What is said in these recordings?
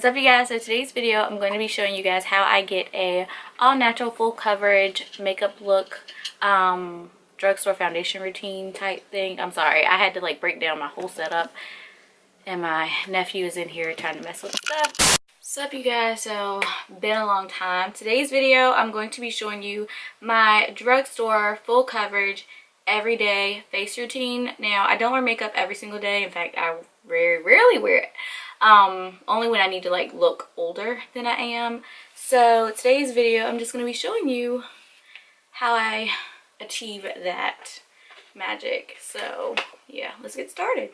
What's up you guys? So today's video I'm going to be showing you guys how I get a all natural full coverage makeup look drugstore foundation routine type thing. I'm sorry, I had to like break down my whole setup and my nephew is in here trying to mess with stuff. What's up you guys? So been a long time. Today's video I'm going to be showing you my drugstore full coverage everyday face routine. Now I don't wear makeup every single day. In fact, I very rarely wear it. Only when I need to like look older than I am. So today's video I'm just going to be showing you how I achieve that magic. So yeah, let's get started.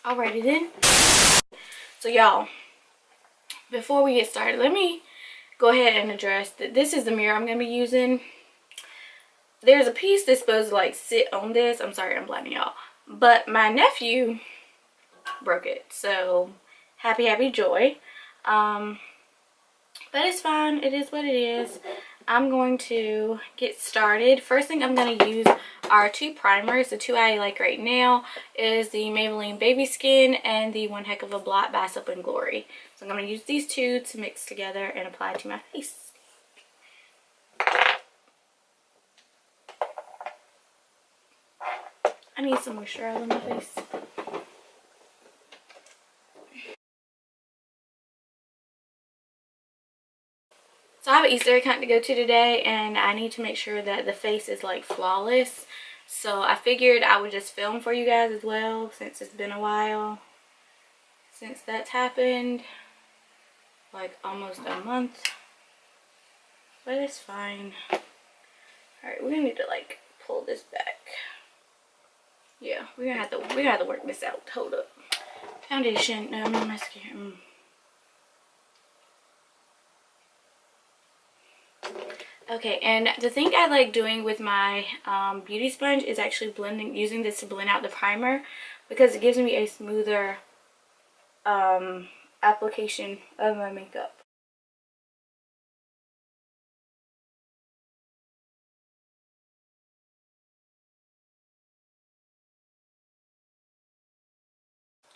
Alrighty then. So y'all, before we get started, let me go ahead and address that this is the mirror I'm going to be using. There's a piece that's supposed to like sit on this. I'm sorry I'm blinding y'all, but my nephew broke it, so happy joy. But it's fine, it is what it is. I'm going to get started. First thing I'm going to use are two primers. The two I like right now is the Maybelline Baby Skin and the One Heck of a Blot by Soap and Glory. So I'm going to use these two to mix together and apply to my face. I need some moisturizer on my face. So I have an Easter egg hunt to go to today and I need to make sure that the face is like flawless. So I figured I would just film for you guys as well, since it's been a while since that's happened. Like almost a month. But it's fine. Alright, we're gonna need to like pull this back. Yeah, we're gonna have to work this out. Hold up. Foundation, no, mascara. Okay, and the thing I like doing with my beauty sponge is actually using this to blend out the primer, because it gives me a smoother application of my makeup.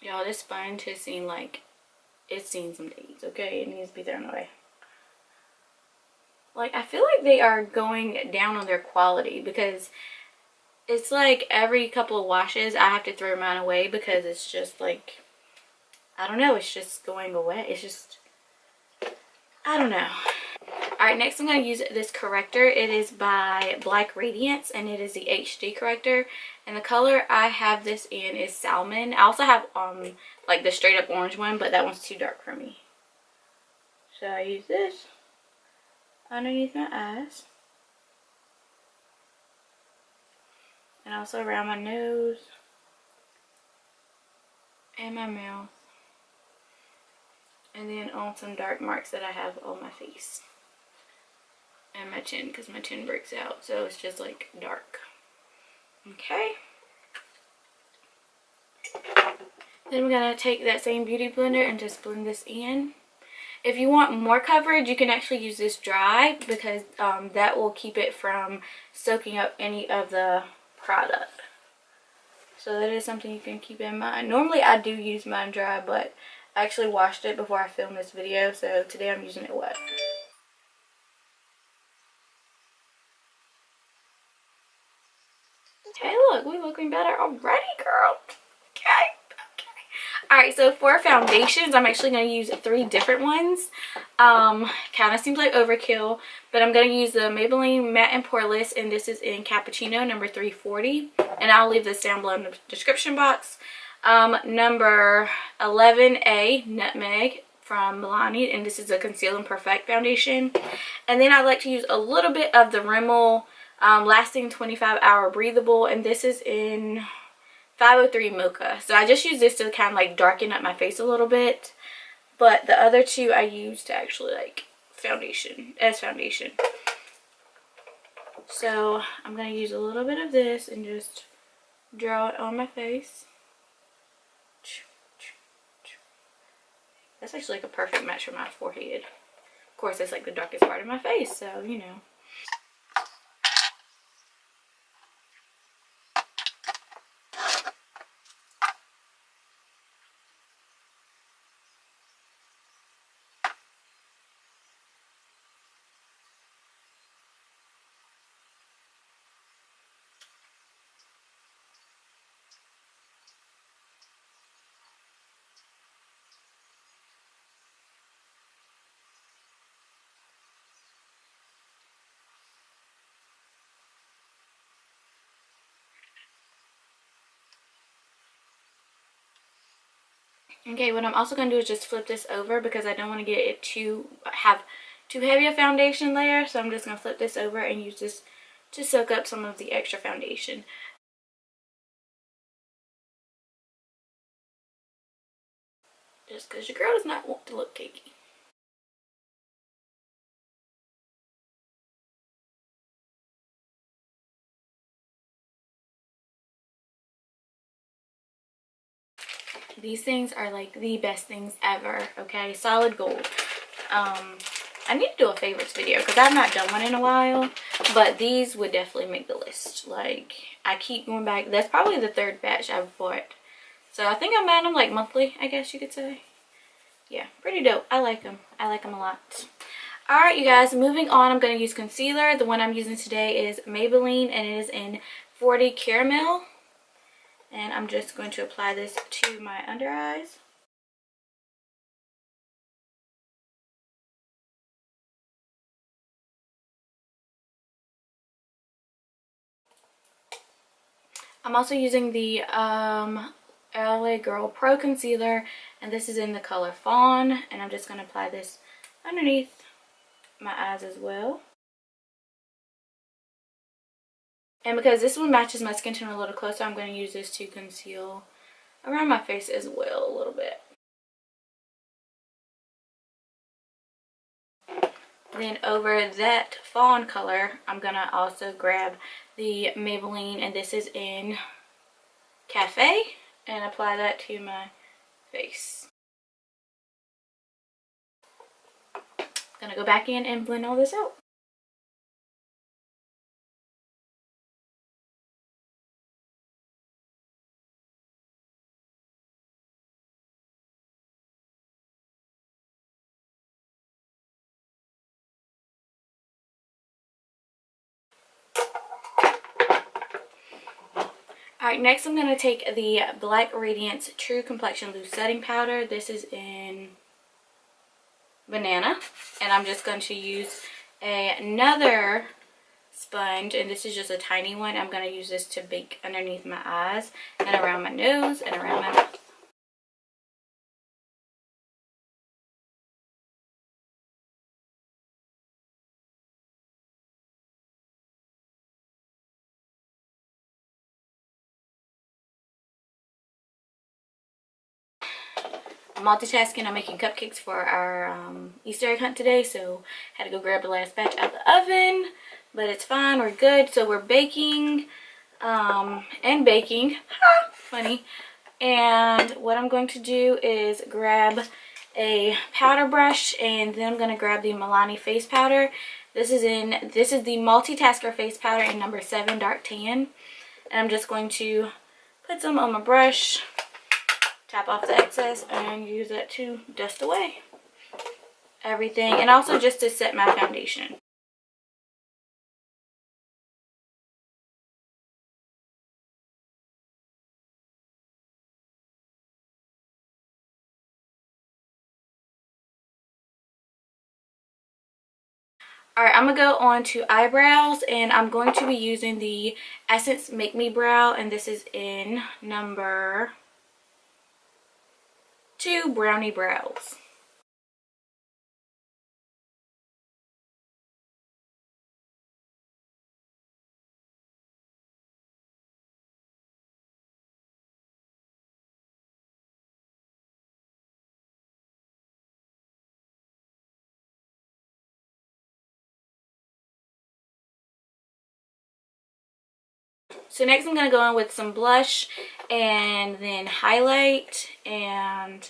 Y'all, this sponge has seen like, it's seen some days, okay? It needs to be thrown away. Like, I feel like they are going down on their quality, because it's like every couple of washes I have to throw mine away, because it's just like, I don't know, it's just going away. It's just, I don't know. Alright, next I'm going to use this corrector. It is by Radiance and it is the HD corrector. And the color I have this in is Salmon. I also have like the straight up orange one, but that one's too dark for me. So I use this underneath my eyes. And also around my nose and my mouth. And then on some dark marks that I have on my face. And my chin, because my chin breaks out. So it's just like dark. Okay. Then we're going to take that same beauty blender and just blend this in. If you want more coverage, you can actually use this dry, because that will keep it from soaking up any of the product. So that is something you can keep in mind. Normally I do use mine dry, but I actually washed it before I filmed this video, so today I'm using it wet. Hey look, we looking better already, girl. Okay. Alright, so for foundations, I'm actually going to use 3 different ones. Kind of seems like overkill, but I'm going to use the Maybelline Matte and Pore-less, and this is in Cappuccino, number 340. And I'll leave this down below in the description box. Number 11A, Nutmeg from Milani, and this is a Conceal and Perfect foundation. And then I like to use a little bit of the Rimmel Lasting 25-Hour Breathable, and this is in 503 Mocha. So I just use this to kind of like darken up my face a little bit, but the other two I use to actually like foundation. So I'm going to use a little bit of this and just draw it on my face. That's actually like a perfect match for my forehead. Of course, that's like the darkest part of my face, so you know. Okay, what I'm also going to do is just flip this over because I don't want to get it have too heavy a foundation layer. So I'm just going to flip this over and use this to soak up some of the extra foundation. Just because your girl does not want to look cakey. These things are like the best things ever, okay? Solid gold. I need to do a favorites video because I've not done one in a while, but these would definitely make the list. Like, I keep going back. That's probably the third batch I've bought. So I think I'm buying them like monthly, I guess you could say. Yeah, pretty dope. I like them. I like them a lot. Alright, you guys, moving on, I'm going to use concealer. The one I'm using today is Maybelline, and it is in 40 Caramel. And I'm just going to apply this to my under eyes. I'm also using the LA Girl Pro Concealer, and this is in the color Fawn, and I'm just going to apply this underneath my eyes as well. And because this one matches my skin tone a little closer, I'm going to use this to conceal around my face as well a little bit. Then over that fawn color, I'm going to also grab the Maybelline, and this is in Cafe, and apply that to my face. I'm going to go back in and blend all this out. Alright, next I'm going to take the Black Radiance True Complexion Loose Setting Powder. This is in Banana. And I'm just going to use another sponge, and this is just a tiny one. I'm going to use this to bake underneath my eyes and around my nose and around my mouth. I'm multitasking. I'm making cupcakes for our Easter egg hunt today, so I had to go grab the last batch out of the oven, but it's fine. We're good. So we're baking and baking. Funny. And what I'm going to do is grab a powder brush, and then I'm going to grab the Milani face powder. This is the Multitasker face powder in number 7 dark tan, and I'm just going to put some on my brush, tap off the excess, and use that to dust away everything, and also just to set my foundation. Alright, I'm going to go on to eyebrows, and I'm going to be using the Essence Make Me Brow, and this is in number 2 Brownie Brows. So next I'm going to go in with some blush, and then highlight and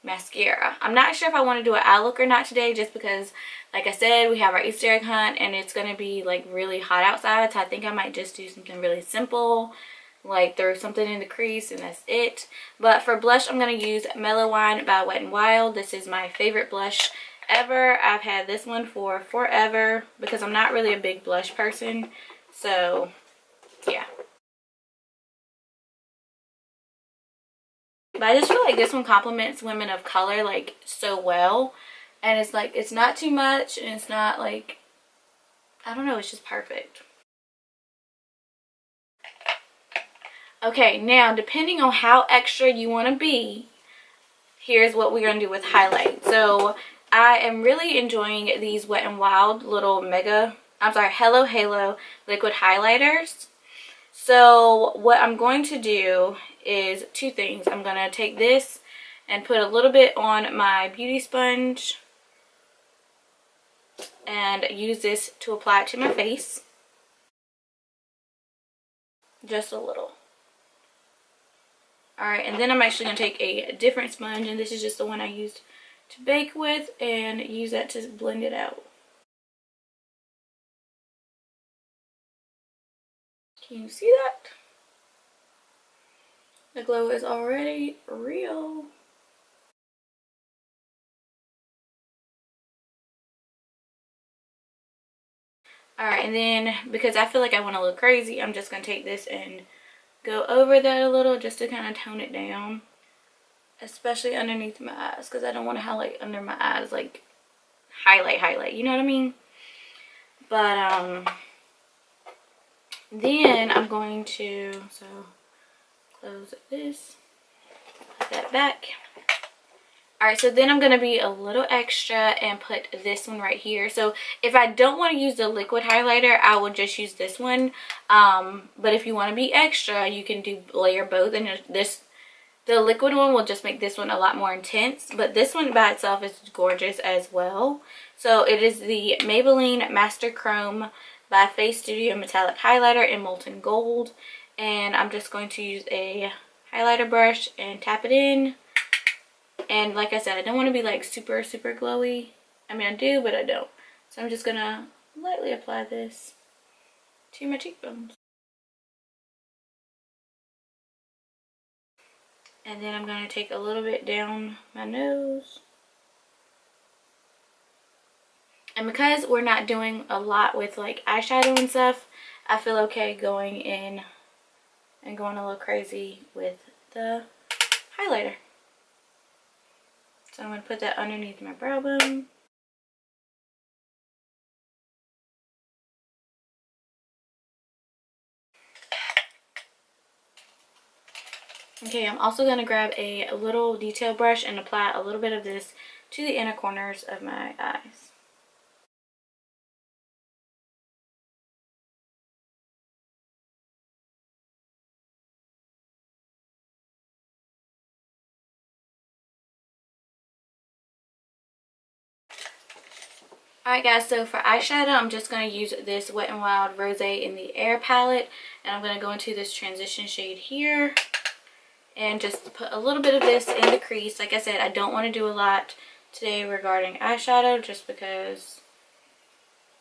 mascara. I'm not sure if I want to do an eye look or not today, just because, like I said, we have our Easter egg hunt and it's going to be like really hot outside, so I think I might just do something really simple, like throw something in the crease and that's it. But for blush, I'm going to use Mellow by Wet n Wild. This is my favorite blush ever. I've had this one for forever because I'm not really a big blush person, so yeah. But I just feel like this one complements women of color like so well, and it's like, it's not too much and it's not like, I don't know, it's just perfect. Okay, now depending on how extra you want to be, here's what we're going to do with highlight. So I am really enjoying these Wet n Wild little Hello Halo liquid highlighters. So what I'm going to do is two things. I'm going to take this and put a little bit on my beauty sponge and use this to apply it to my face. Just a little. Alright, and then I'm actually going to take a different sponge, and this is just the one I used to bake with, and use that to blend it out. Can you see that? The glow is already real. Alright, and then because I feel like I want to look crazy, I'm just going to take this and go over that a little just to kind of tone it down. Especially underneath my eyes, because I don't want to highlight under my eyes, like highlight, you know what I mean? But then I'm going to, close this, put that back. Alright, so then I'm going to be a little extra and put this one right here. So if I don't want to use the liquid highlighter, I will just use this one. But if you want to be extra, you can layer both. And the liquid one will just make this one a lot more intense. But this one by itself is gorgeous as well. So it is the Maybelline Master Chrome by Face Studio Metallic Highlighter in Molten Gold. And I'm just going to use a highlighter brush and tap it in. And like I said, I don't want to be like super glowy. I mean, I do, but I don't. So I'm just going to lightly apply this to my cheekbones. And then I'm going to take a little bit down my nose. And because we're not doing a lot with like eyeshadow and stuff, I feel okay going in and going a little crazy with the highlighter. So I'm going to put that underneath my brow bone. Okay, I'm also going to grab a little detail brush and apply a little bit of this to the inner corners of my eyes. Alright guys, so for eyeshadow, I'm just going to use this Wet n Wild Rosé in the Air palette. And I'm going to go into this transition shade here. And just put a little bit of this in the crease. Like I said, I don't want to do a lot today regarding eyeshadow, just because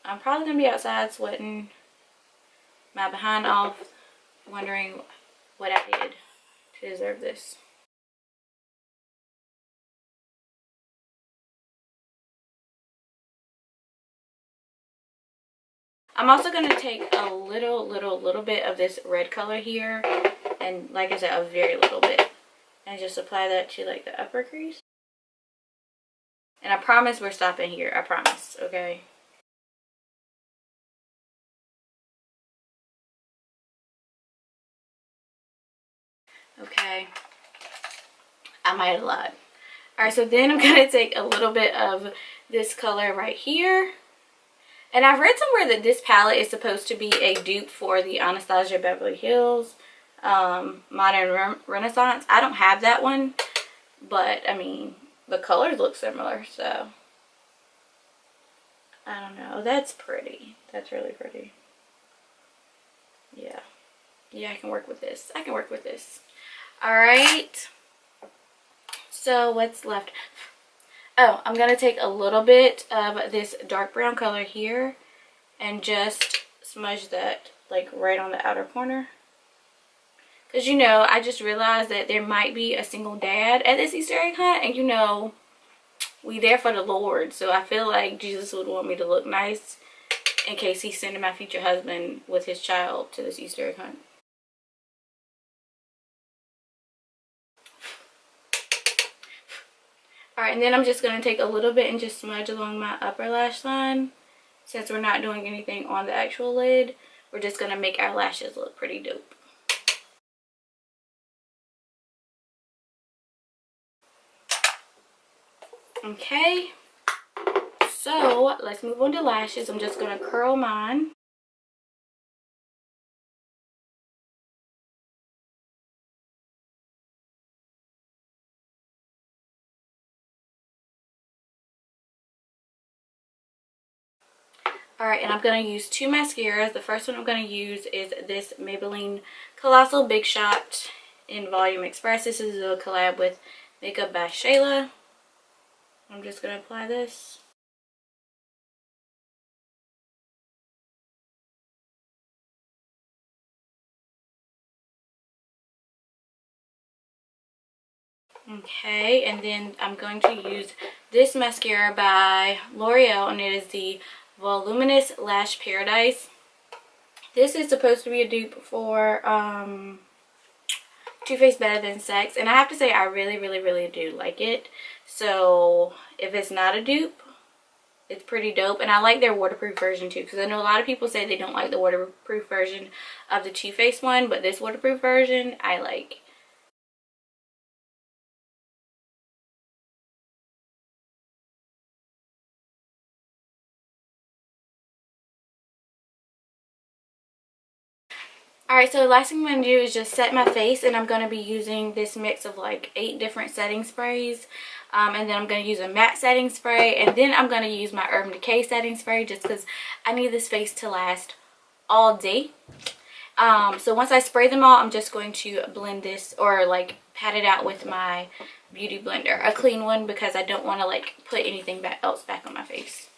I'm probably going to be outside sweating my behind off, wondering what I did to deserve this. I'm also going to take a little bit of this red color here, and like I said, a very little bit, and just apply that to like the upper crease. And I promise we're stopping here, I promise, okay? Okay, I might have lied. Alright, so then I'm going to take a little bit of this color right here. And I've read somewhere that this palette is supposed to be a dupe for the Anastasia Beverly Hills Modern Renaissance. I don't have that one, but I mean, the colors look similar, so I don't know. That's pretty. That's really pretty. Yeah. Yeah, I can work with this. I can work with this. Alright. So what's left? Oh, I'm going to take a little bit of this dark brown color here and just smudge that like right on the outer corner. Because, you know, I just realized that there might be a single dad at this Easter egg hunt. And, you know, we there for the Lord. So I feel like Jesus would want me to look nice in case he's sending my future husband with his child to this Easter egg hunt. Alright, and then I'm just going to take a little bit and just smudge along my upper lash line. Since we're not doing anything on the actual lid, we're just going to make our lashes look pretty dope. Okay, so let's move on to lashes. I'm just going to curl mine. Alright, and I'm going to use two mascaras. The first one I'm going to use is this Maybelline Colossal Big Shot in Volume Express. This is a collab with Makeup by Shayla. I'm just going to apply this. Okay, and then I'm going to use this mascara by L'Oreal, and it is the Voluminous Lash Paradise. This is supposed to be a dupe for Too Faced Better Than Sex, and I have to say I really do like it. So if it's not a dupe, it's pretty dope. And I like their waterproof version too, because I know a lot of people say they don't like the waterproof version of the Too Faced one, but this waterproof version I like. Alright, so the last thing I'm going to do is just set my face, and I'm going to be using this mix of like 8 different setting sprays. And then I'm going to use a matte setting spray, and then I'm going to use my Urban Decay setting spray just because I need this face to last all day. So once I spray them all, I'm just going to blend this, or like pat it out with my beauty blender, a clean one, because I don't want to like put anything else back on my face.